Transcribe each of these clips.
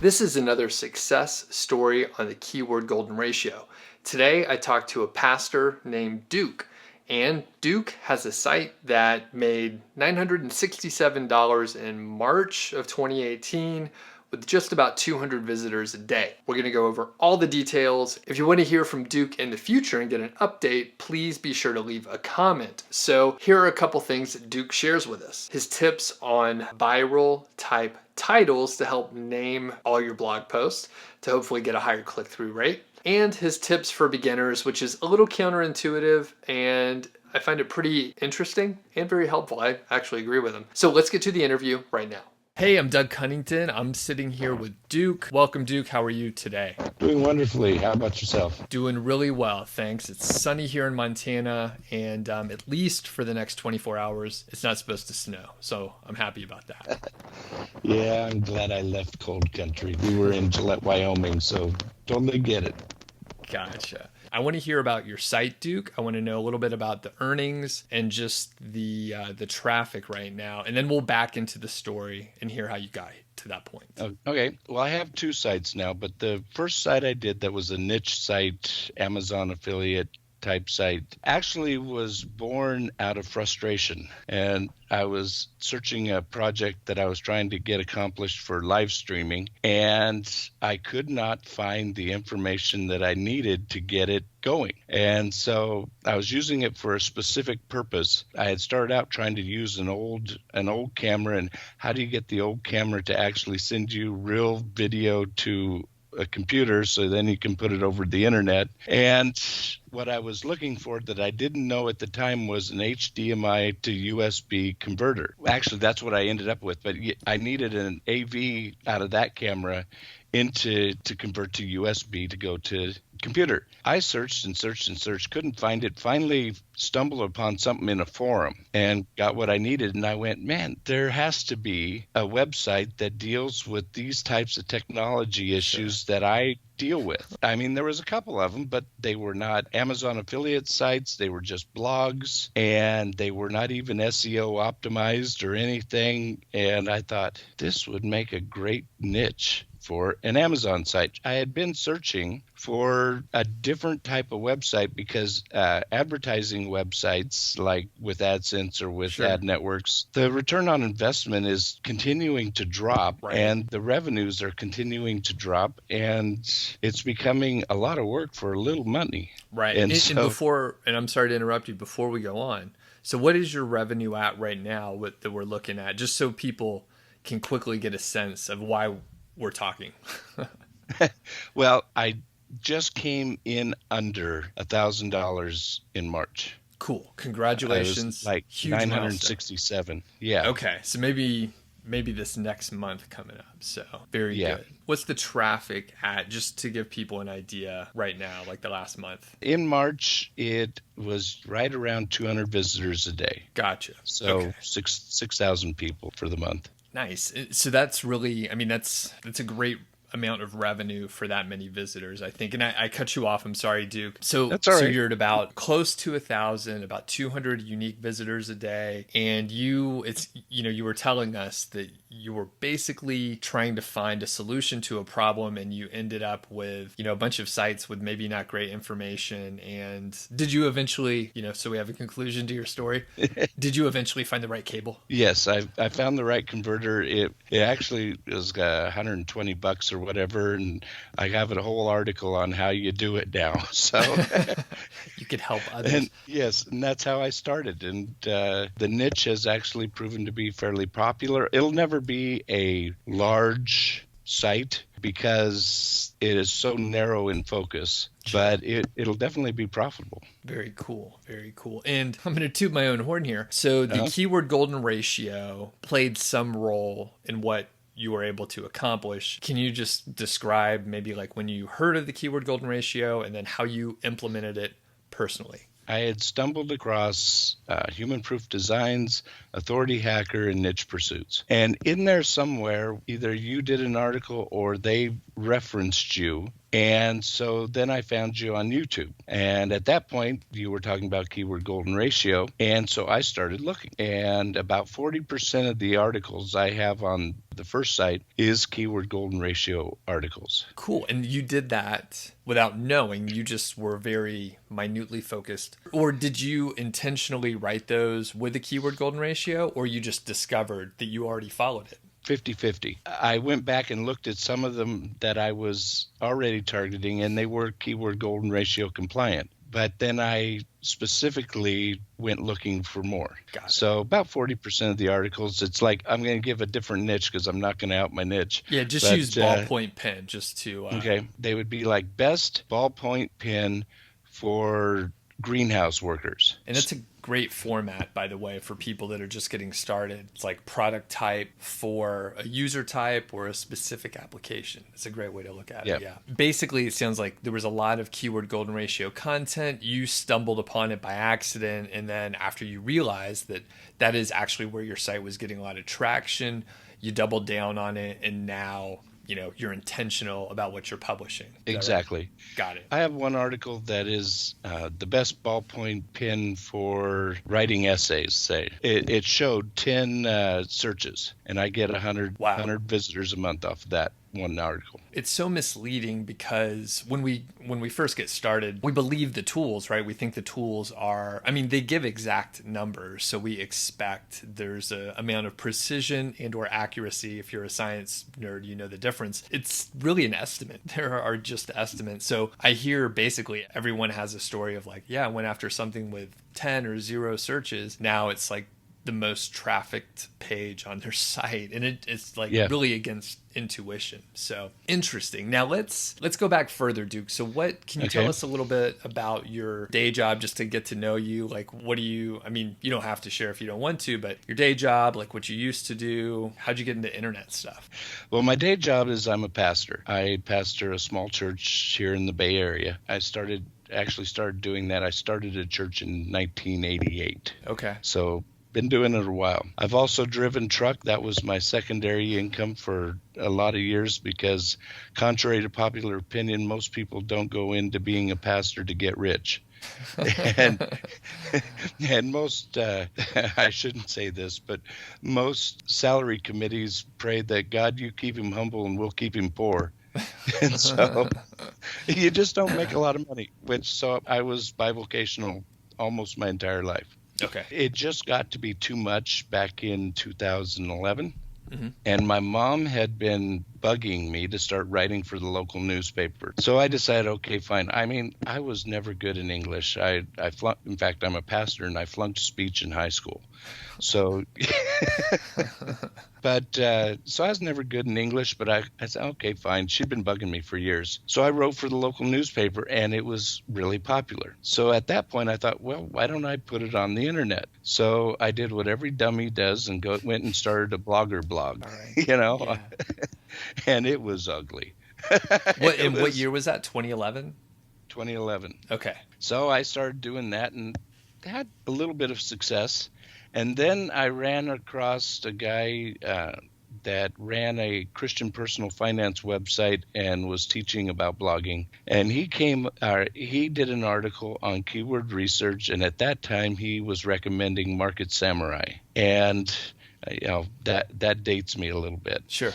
This is another success story on the keyword golden ratio. Today I talked to a pastor named Duke, and Duke has a site that made $967 in March of 2018 with just about 200 visitors a day. We're going to go over all the details. If you want to hear from Duke in the future and get an update, please be sure to leave a comment. So here are a couple things that Duke shares with us. His tips on viral type titles to help name all your blog posts to hopefully get a higher click-through rate, and his tips for beginners, which is a little counterintuitive, and I find it pretty interesting and very helpful. I actually agree with him. So let's get to the interview right now. Hey, I'm Doug Cunnington. I'm sitting here with Duke. Welcome, Duke. How are you today? Doing wonderfully. How about yourself? Doing really well, thanks. It's sunny here in Montana, and at least for the next 24 hours, it's not supposed to snow. So I'm happy about that. Yeah, I'm glad I left cold country. We were in Gillette, Wyoming, so totally get it. Gotcha. I want to hear about your site, Duke. I want to know a little bit about the earnings and just the traffic right now. And then we'll back into the story and hear how you got to that point. Okay. Well, I have two sites now, but the first site I did that was a niche site, Amazon affiliate type site, actually was born out of frustration. And I was searching a project that I was trying to get accomplished for live streaming, and I could not find the information that I needed to get it going. And so I was using it for a specific purpose. I had started out trying to use an old camera, and how do you get the old camera to actually send you real video to a computer so then you can put it over the internet? And what I was looking for that I didn't know at the time was an HDMI to USB converter. Actually, that's what I ended up with, but I needed an AV out of that camera to convert to USB to go to computer. I searched and searched and searched, couldn't find it, finally stumbled upon something in a forum and got what I needed. And I went, man, there has to be a website that deals with these types of technology issues that I deal with. I mean, there was a couple of them, but they were not Amazon affiliate sites. They were just blogs, and they were not even SEO optimized or anything. And I thought this would make a great niche for an Amazon site. I had been searching for a different type of website because advertising websites like with AdSense or with ad networks, the return on investment is continuing to drop, and the revenues are continuing to drop, and it's becoming a lot of work for a little money. Right. And I'm sorry to interrupt you before we go on. So what is your revenue at right now that we're looking at, just so people can quickly get a sense of why we're talking? Well, I just came in under $1,000 in March. Cool. Congratulations. Like huge 967. milestone. Yeah. Okay. So maybe this next month coming up. So very good. What's the traffic at, just to give people an idea right now, like the last month? In March, it was right around 200 visitors a day. Gotcha. So okay. 6,000 people for the month. Nice. So that's really, I mean, that's a great amount of revenue for that many visitors, I think. And I cut you off. I'm sorry, Duke. So, that's all right. So you're at about close to 1,000, about 200 unique visitors a day. And you were telling us that you were basically trying to find a solution to a problem, and you ended up with, a bunch of sites with maybe not great information. And did you eventually, so we have a conclusion to your story, did you eventually find the right cable? Yes, I found the right converter. It actually was $120 or whatever, and I have a whole article on how you do it now. So you could help others. And yes, and that's how I started. And the niche has actually proven to be fairly popular. It'll never be a large site because it is so narrow in focus, but it'll definitely be profitable. Very cool. Very cool. And I'm going to toot my own horn here. So the keyword golden ratio played some role in what you were able to accomplish. Can you just describe maybe like when you heard of the keyword golden ratio and then how you implemented it personally? I had stumbled across Human Proof Designs, Authority Hacker, and Niche Pursuits. And in there somewhere, either you did an article or they referenced you. And so then I found you on YouTube. And at that point, you were talking about keyword golden ratio. And so I started looking. And about 40% of the articles I have on the the first site is keyword golden ratio articles. Cool. And you did that without knowing, you just were very minutely focused. Or did you intentionally write those with the keyword golden ratio, or you just discovered that you already followed it? 50-50. I went back and looked at some of them that I was already targeting, and they were keyword golden ratio compliant. But then I specifically went looking for more. Got it. So about 40% of the articles, it's like I'm going to give a different niche because I'm not going to out my niche. Yeah, just use ballpoint pen just to... Okay. They would be like best ballpoint pen for greenhouse workers. And it's a great format, by the way, for people that are just getting started. It's like product type for a user type or a specific application. It's a great way to look at it. Yeah. Basically, it sounds like there was a lot of keyword golden ratio content. You stumbled upon it by accident. And then after you realized that that is actually where your site was getting a lot of traction, you doubled down on it. And now, you're intentional about what you're publishing. Exactly. Right? Got it. I have one article that is the best ballpoint pen for writing essays, say. It showed 10 searches, and I get 100 visitors a month off of that one article. It's so misleading because when we first get started, we believe the tools, right? We think the tools they give exact numbers. So we expect there's a amount of precision and or accuracy. If you're a science nerd, you know the difference. It's really an estimate. There are just estimates. So I hear basically everyone has a story of like, I went after something with 10 or 0 searches. Now it's like the most trafficked page on their site, and it's like really against intuition. So interesting. Now let's go back further, Duke. So what can you tell us a little bit about your day job, just to get to know you? Like, what do you don't have to share if you don't want to, but your day job, like what you used to do, how'd you get into internet stuff? Well, my day job is I'm a pastor. I pastor a small church here in the Bay Area. I started doing that. I started a church in 1988. Okay. So been doing it a while. I've also driven truck. That was my secondary income for a lot of years because, contrary to popular opinion, most people don't go into being a pastor to get rich. and most, I shouldn't say this, but most salary committees pray that God, you keep him humble and we'll keep him poor. And so you just don't make a lot of money, so I was bivocational almost my entire life. Okay. It just got to be too much back in 2011. Mm-hmm. And my mom had been bugging me to start writing for the local newspaper. So I decided, okay, fine. I was never good in English. I flunked. In fact, I'm a pastor, and I flunked speech in high school. So, so I was never good in English, but I said, okay, fine. She'd been bugging me for years. So I wrote for the local newspaper, and it was really popular. So at that point, I thought, well, why don't I put it on the internet? So I did what every dummy does and went and started a blogger blog, Yeah. And it was ugly. What year was that? 2011? 2011. Okay. So I started doing that and had a little bit of success. And then I ran across a guy that ran a Christian personal finance website and was teaching about blogging. And he did an article on keyword research. And at that time, he was recommending Market Samurai. And that dates me a little bit. Sure.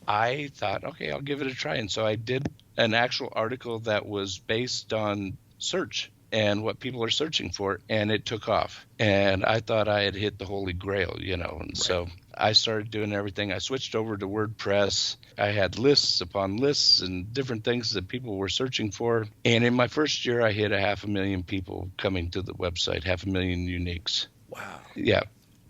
I thought, okay, I'll give it a try. And so I did an actual article that was based on search and what people are searching for, and it took off. And I thought I had hit the holy grail, and so I started doing everything. I switched over to WordPress. I had lists upon lists and different things that people were searching for. And in my first year, I hit 500,000 people coming to the website, 500,000 uniques. Wow. Yeah.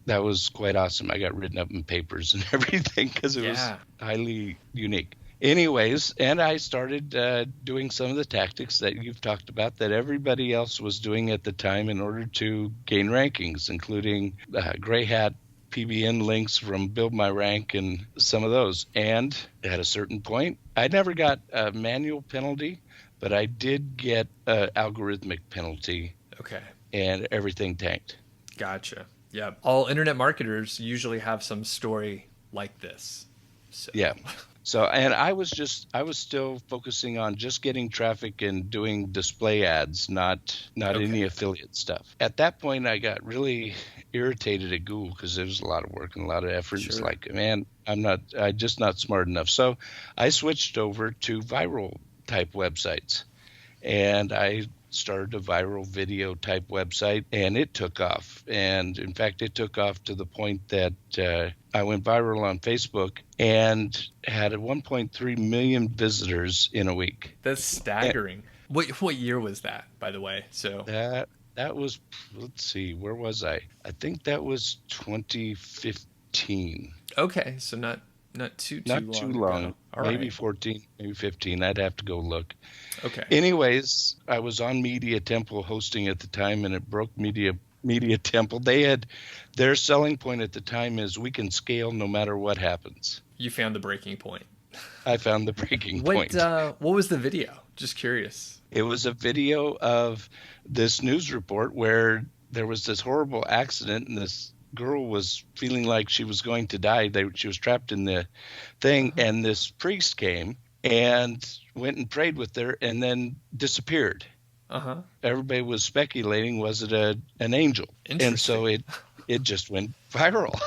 That was quite awesome. I got written up in papers and everything because it was highly unique. Anyways, and I started doing some of the tactics that you've talked about that everybody else was doing at the time in order to gain rankings, including gray hat PBN links from Build My Rank and some of those. And at a certain point, I never got a manual penalty, but I did get an algorithmic penalty. Okay. And everything tanked. Gotcha. Yeah. All internet marketers usually have some story like this. So. Yeah. So, and I was still focusing on just getting traffic and doing display ads, not Okay. any affiliate stuff. At that point, I got really irritated at Google because there was a lot of work and a lot of effort. It's Sure. like, man, I just not smart enough. So I switched over to viral type websites, and I started a viral video type website, and it took off. And in fact, it took off to the point that I went viral on Facebook and had 1.3 million visitors in a week. That's And staggering. What year was that, by the way? So that was, let's see, where was I? I think that was 2015. okay, so not too Not too long ago. long, All maybe right. 14, maybe 15. I'd have to go look. Okay. Anyways, I was on Media Temple hosting at the time, and it broke Media Temple. They had their selling point at the time is we can scale no matter what happens. You found the breaking point. I found the breaking What point. what was the video? Just curious. It was a video of this news report where there was this horrible accident, and this girl was feeling like she was going to die. She was trapped in the thing, Uh-huh. and this priest came and went and prayed with her and then disappeared. Uh-huh. Everybody was speculating, was it an angel? And so Interesting. it just went viral.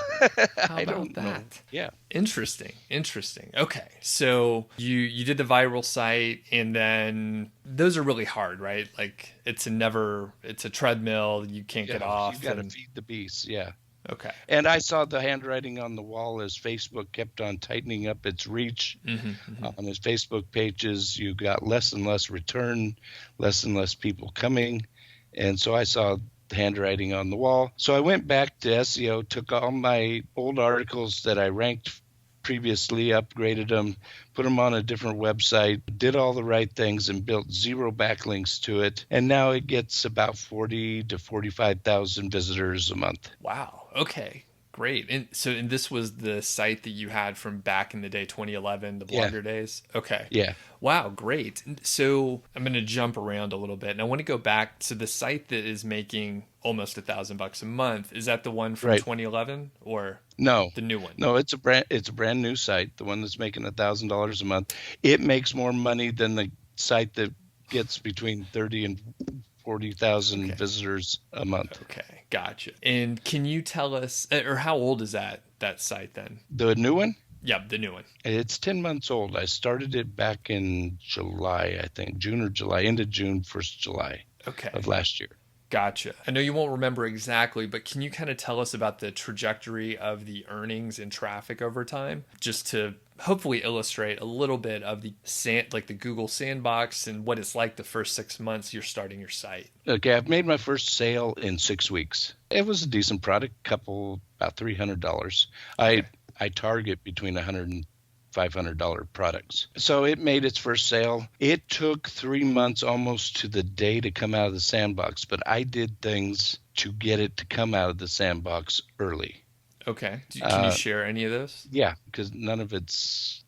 How I about don't know. that? Yeah. Interesting. Interesting. Okay. So you did the viral site, and then those are really hard, right? Like it's a treadmill, you can't get Yeah, you off got to and feed the beast. Yeah. okay. And I saw the handwriting on the wall as Facebook kept on tightening up its reach Hmm. on his Facebook pages. You got less and less return, less and less people coming. And so I saw the handwriting on the wall. So I went back to SEO, took all my old articles that I ranked previously, upgraded them, put them on a different website, did all the right things, and built zero backlinks to it. And now it gets about 40 to 45,000 visitors a month. Wow. Okay. Great. And this was the site that you had from back in the day, 2011, the Yeah, blogger days. Okay. yeah, Wow, great. So I'm going to jump around a little bit, and I want to go back to the site that is making almost $1,000 a month. Is that the one from right. 2011 or No, the new one? no, it's a brand new site, the one that's making $1,000 a month. It makes more money than the site that gets between 30 and 40,000 Okay. visitors a month. Okay, gotcha. And can you tell us, or how old is that site then? The new one, Yep, the new one. it's 10 months old. I started it back in July, I think, June or July, into June, 1st July of Okay, last year. gotcha. I know you won't remember exactly, but can you kind of tell us about the trajectory of the earnings and traffic over time, just to hopefully illustrate a little bit of like the Google sandbox and what it's like the first 6 months you're starting your site. Okay, I've made my first sale in 6 weeks. It was a decent product, about $300. Okay. I target between $100 and $500 products. So it made its first sale. It took 3 months almost to the day to come out of the sandbox, but I did things to get it to come out of the sandbox early. Okay. Can you Uh, share any of those? yeah, because none of it's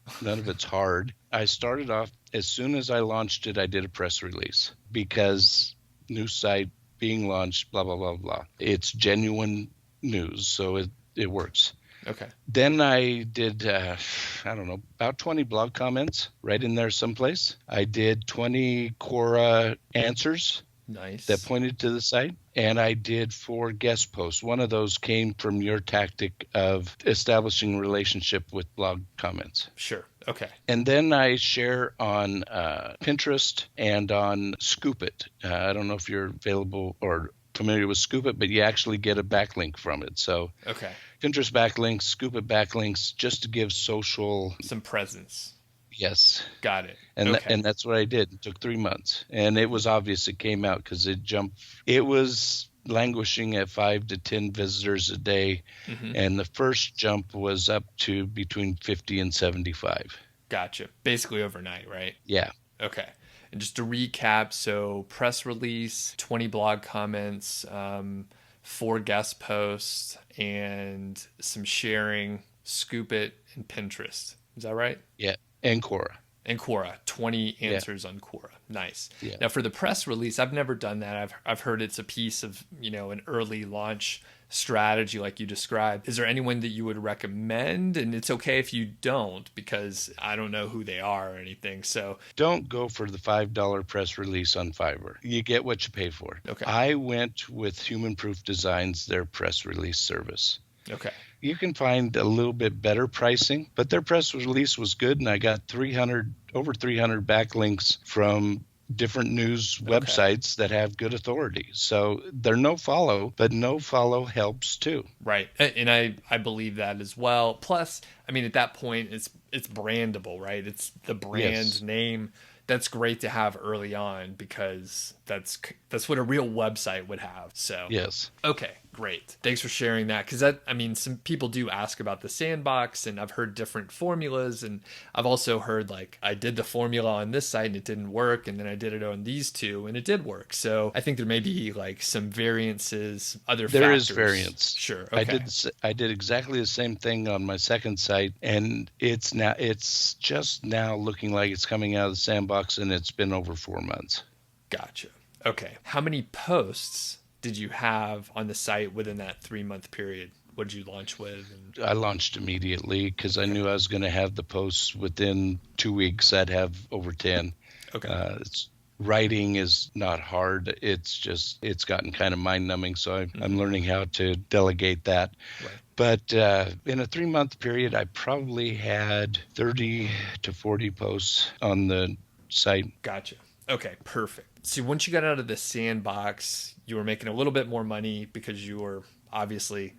hard. I started off as soon as I launched it. I did a press release because new site being launched, blah blah blah blah. It's genuine news, so it works. Okay. Then I did, I don't know, about 20 blog comments right in there someplace. I did 20 Quora answers that Nice. pointed to the site, and I did 4 guest posts. One of those came from your tactic of establishing a relationship with blog comments. Sure. Okay. And then I share on Pinterest and on Scoop It. I don't know if you're available or familiar with Scoop It, but you actually get a backlink from it. So Okay. Pinterest backlinks, Scoop It backlinks, just to give social. Some presence. Yes. Got it. And Okay. and that's what I did. It took 3 months, and it was obvious it came out because it jumped. It was languishing at 5 to 10 visitors a day, Hmm. and the first jump was up to between 50 and 75. Gotcha. Basically overnight, right? Yeah, Okay. And just to recap, so press release, 20 blog comments, 4 guest posts, and some sharing, Scoop It, and Pinterest. Is that right? yeah, and Quora. And Quora, 20 Yeah, answers on Quora. Nice. yeah. Now for the press release, I've never done that. I've heard it's a piece of, an early launch strategy like you described. Is there anyone that you would recommend? And it's okay if you don't, because I don't know who they are or anything. So Don't go for the $5 press release on Fiverr. You get what you pay for. okay. I went with Human Proof Designs, their press release service. Okay. You can find a little bit better pricing, but their press release was good, and I got over 300 backlinks from different news websites that have good authority. So they're no follow, but no follow helps too. Right. And I believe that as well. Plus, I mean, at that point, it's brandable, right? It's the brand name. That's great to have early on, because that's what a real website would have. So yes. Okay, great. Thanks for sharing that, because I mean, some people do ask about the sandbox, and I've heard different formulas, and I've also heard like I did the formula on this site and it didn't work, and then I did it on these two and it did work. So I think there may be like some variances, other factors. There is variance. Sure. Okay. I did exactly the same thing on my second site, and it's just now looking like it's coming out of the sandbox, and it's been over 4 months. Gotcha. Okay. How many posts did you have on the site within that 3-month period? What did you launch with? I launched immediately because I knew I was going to have the posts within 2 weeks. I'd have over 10. Okay. Writing is not hard. It's gotten kind of mind numbing. So I'm learning how to delegate that. Right. But in a 3-month period, I probably had 30 to 40 posts on the site. Gotcha. Okay, perfect. So once you got out of the sandbox, you were making a little bit more money because you were obviously,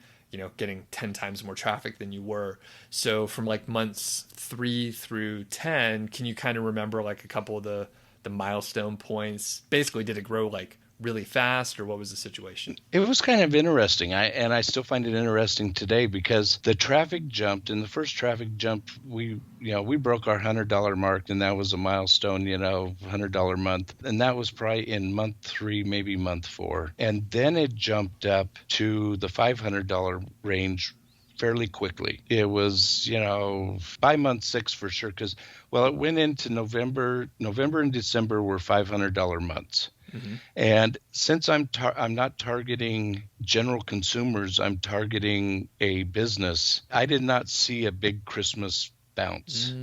getting 10 times more traffic than you were. So from like months 3 through 10, can you kind of remember like a couple of the milestone points? Basically, did it grow like really fast, or what was the situation? It was kind of interesting. I still find it interesting today because the traffic jumped. In the first traffic jump, we broke our $100 mark, and that was a milestone, $100 month. And that was probably in month 3, maybe month 4. And then it jumped up to the $500 range fairly quickly. It was, by month 6 for sure, because, it went into November and December were $500 months. Mm-hmm. And since I'm not targeting general consumers, I'm targeting a business, I did not see a big Christmas bounce.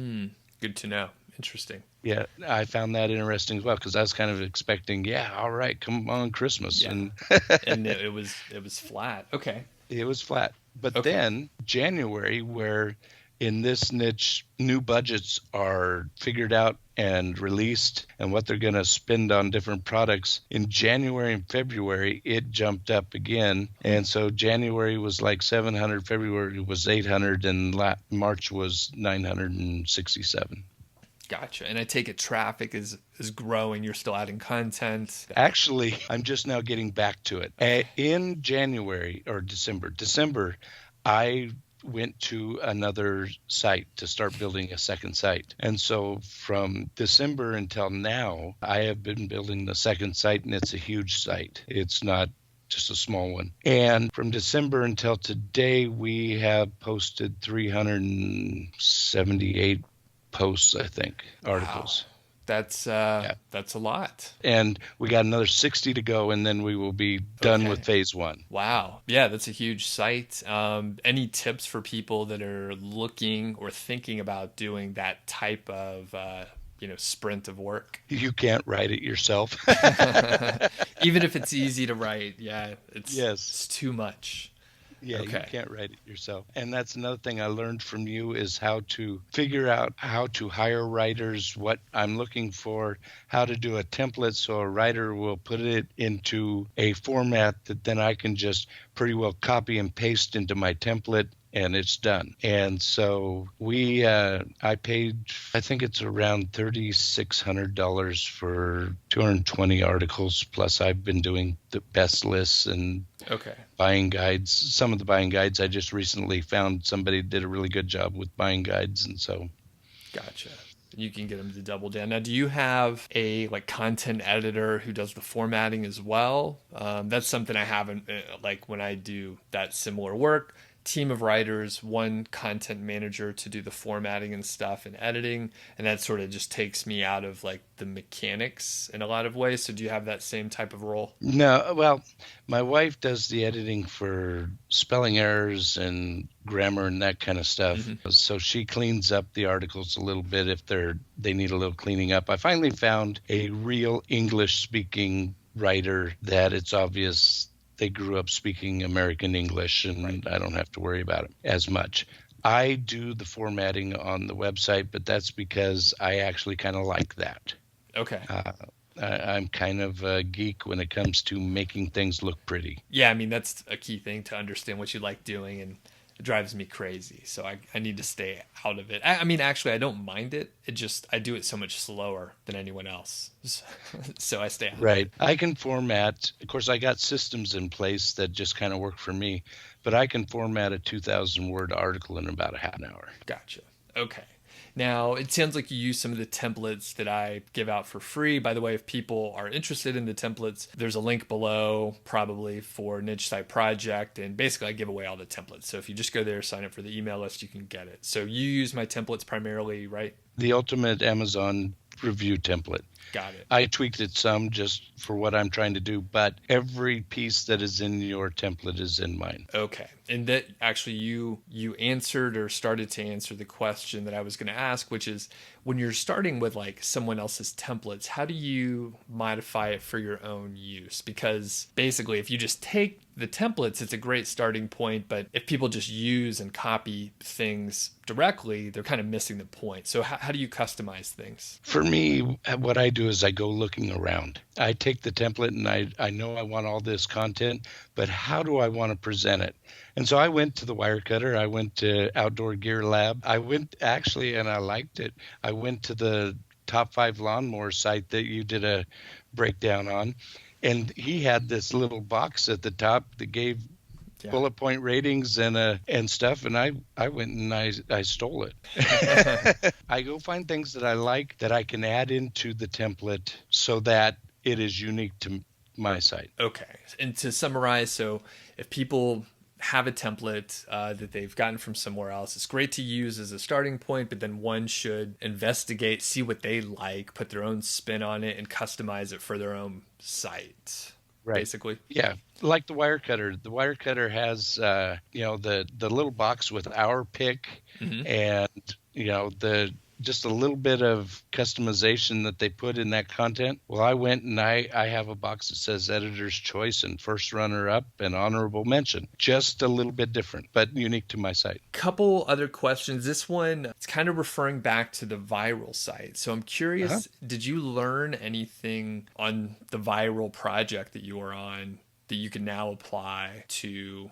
Good to know. Interesting. Yeah, I found that interesting as well, because I was kind of expecting, all right, come on Christmas. Yeah. And it was flat. Okay. It was flat. But then January, where in this niche, new budgets are figured out and released and what they're going to spend on different products. In January and February, it jumped up again. And so January was like 700, February was 800, and March was 967. Gotcha. And I take it traffic is growing. You're still adding content. Actually, I'm just now getting back to it. In January or December, I went to another site to start building a second site. And so from December until now, I have been building the second site, and it's a huge site. It's not just a small one. And from December until today, we have posted 378 posts, I think, articles. Wow. That's a lot. And we got another 60 to go, and then we will be done with phase 1. Wow. Yeah, that's a huge site. Any tips for people that are looking or thinking about doing that type of sprint of work? You can't write it yourself. Even if it's easy to write, it's too much. Yeah, you can't write it yourself. And that's another thing I learned from you, is how to figure out how to hire writers, what I'm looking for, how to do a template so a writer will put it into a format that then I can just pretty well copy and paste into my template, and it's done. And so I paid, I think it's around $3,600 for 220 articles. Plus I've been doing the best lists and buying guides. Some of the buying guides, I just recently found somebody did a really good job with buying guides. And so. Gotcha. You can get them to double down. Now, do you have a content editor who does the formatting as well? That's something I haven't, when I do that similar work. team of writers, one content manager to do the formatting and stuff and editing, and that sort of just takes me out of like the mechanics in a lot of ways. So do you have that same type of role? No, well, my wife does the editing for spelling errors and grammar and that kind of stuff. Mm-hmm. So she cleans up the articles a little bit if they need a little cleaning up. I finally found a real English speaking writer that it's obvious they grew up speaking American English, and Right. I don't have to worry about it as much. I do the formatting on the website, but that's because I actually kind of like that. Okay. I'm kind of a geek when it comes to making things look pretty. Yeah, I mean, that's a key thing to understand what you like doing, and it drives me crazy. So I need to stay out of it. I mean, actually, I don't mind it. It just, I do it so much slower than anyone else. So I stay out of it. Right. I can format. Of course, I got systems in place that just kind of work for me, but I can format a 2,000 word article in about a half an hour. Gotcha. Okay. Now, it sounds like you use some of the templates that I give out for free. By the way, if people are interested in the templates, there's a link below probably for Niche Site Project. And basically, I give away all the templates. So if you just go there, sign up for the email list, you can get it. So you use my templates primarily, right? The ultimate Amazon review template. Got it. I tweaked it some just for what I'm trying to do, but every piece that is in your template is in mine. Okay. And that actually you answered or started to answer the question that I was going to ask, which is when you're starting with like someone else's templates, how do you modify it for your own use? Because basically if you just take the templates, it's a great starting point, but if people just use and copy things directly, they're kind of missing the point. So how do you customize things? For me, what I do is I go looking around. I take the template and I know I want all this content, but how do I want to present it? And so I went to the Wirecutter. I went to Outdoor Gear Lab. I went actually, and I liked it. I went to the Top 5 Lawnmower site that you did a breakdown on. And he had this little box at the top that gave bullet point ratings and stuff. And I went and I stole it. I go find things that I like that I can add into the template so that it is unique to my site. Okay. And to summarize, so if people have a template that they've gotten from somewhere else, it's great to use as a starting point, but then one should investigate, see what they like, put their own spin on it, and customize it for their own site. Right. Basically. Yeah. Like the Wirecutter. The Wirecutter has, the little box with our pick and, just a little bit of customization that they put in that content. Well, I went and I have a box that says editor's choice and first runner up and honorable mention. Just a little bit different, but unique to my site. Couple other questions. This one, it's kind of referring back to the viral site. So I'm curious, did you learn anything on the viral project that you were on that you can now apply to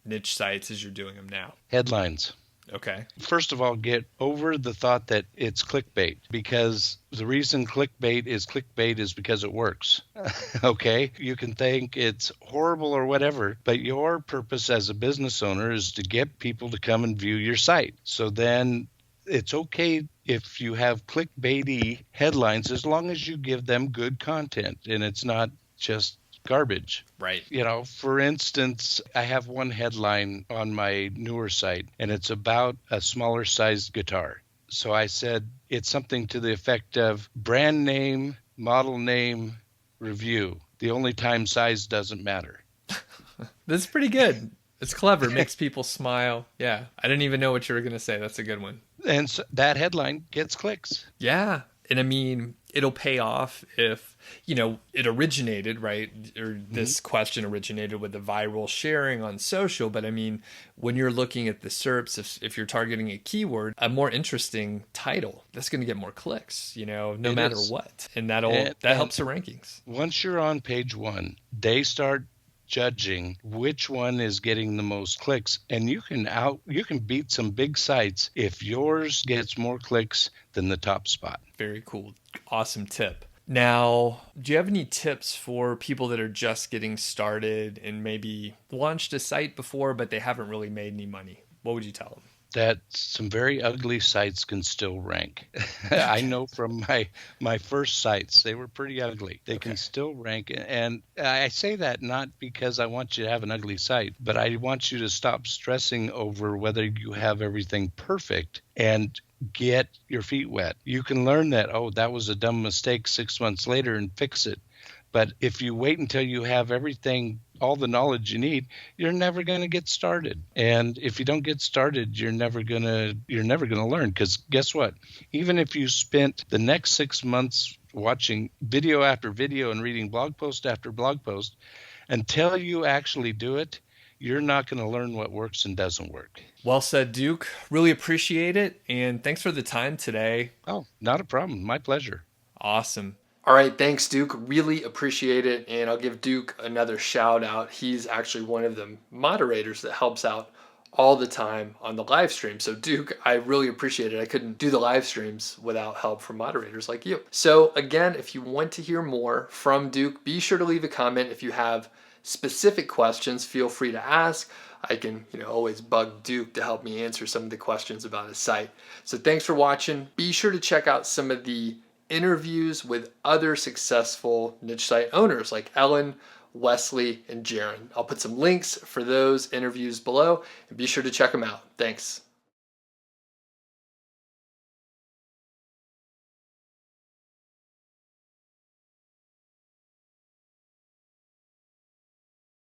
niche sites as you're doing them now? Headlines. Okay. First of all, get over the thought that it's clickbait, because the reason clickbait is because it works. Okay? You can think it's horrible or whatever, but your purpose as a business owner is to get people to come and view your site. So then it's okay if you have clickbaity headlines as long as you give them good content and it's not just garbage. Right. For instance, I have one headline on my newer site, and it's about a smaller sized guitar. So I said it's something to the effect of brand name, model name, review. The only time size doesn't matter. That's pretty good. It's clever. Makes people smile. Yeah. I didn't even know what you were going to say. That's a good one. And so that headline gets clicks. Yeah. And I mean, it'll pay off if, it originated, right? Or this question originated with the viral sharing on social. But I mean, when you're looking at the SERPs, if you're targeting a keyword, a more interesting title, that's going to get more clicks, no matter what. And that helps the rankings. Once you're on page one, they start judging which one is getting the most clicks, and you can beat some big sites if yours gets more clicks than the top spot. Very cool. Awesome tip. Now, do you have any tips for people that are just getting started and maybe launched a site before, but they haven't really made any money? What would you tell them? that some very ugly sites can still rank. I Okay. know from my first sites, they were pretty ugly. They Okay. can still rank, and I say that not because I want you to have an ugly site, but I want you to stop stressing over whether you have everything perfect and get your feet wet. You can learn that, oh, that was a dumb mistake 6 months later and fix it. But if you wait until you have everything, all the knowledge you need, you're never going to get started. And if you don't get started, you're never going to learn, because guess what? Even if you spent the next 6 months watching video after video and reading blog post after blog post, until you actually do it, you're not going to learn what works and doesn't work. Well said, Duke. Really appreciate it. And thanks for the time today. Oh, not a problem. My pleasure. Awesome. All right, thanks, Duke. Really appreciate it. And I'll give Duke another shout out. He's actually one of the moderators that helps out all the time on the live stream. So, Duke, I really appreciate it. I couldn't do the live streams without help from moderators like you. So, again, if you want to hear more from Duke, be sure to leave a comment. If you have specific questions, feel free to ask. I can, always bug Duke to help me answer some of the questions about his site. So thanks for watching. Be sure to check out some of the interviews with other successful niche site owners like Ellen, Wesley, and Jaron. I'll put some links for those interviews below, and be sure to check them out. Thanks.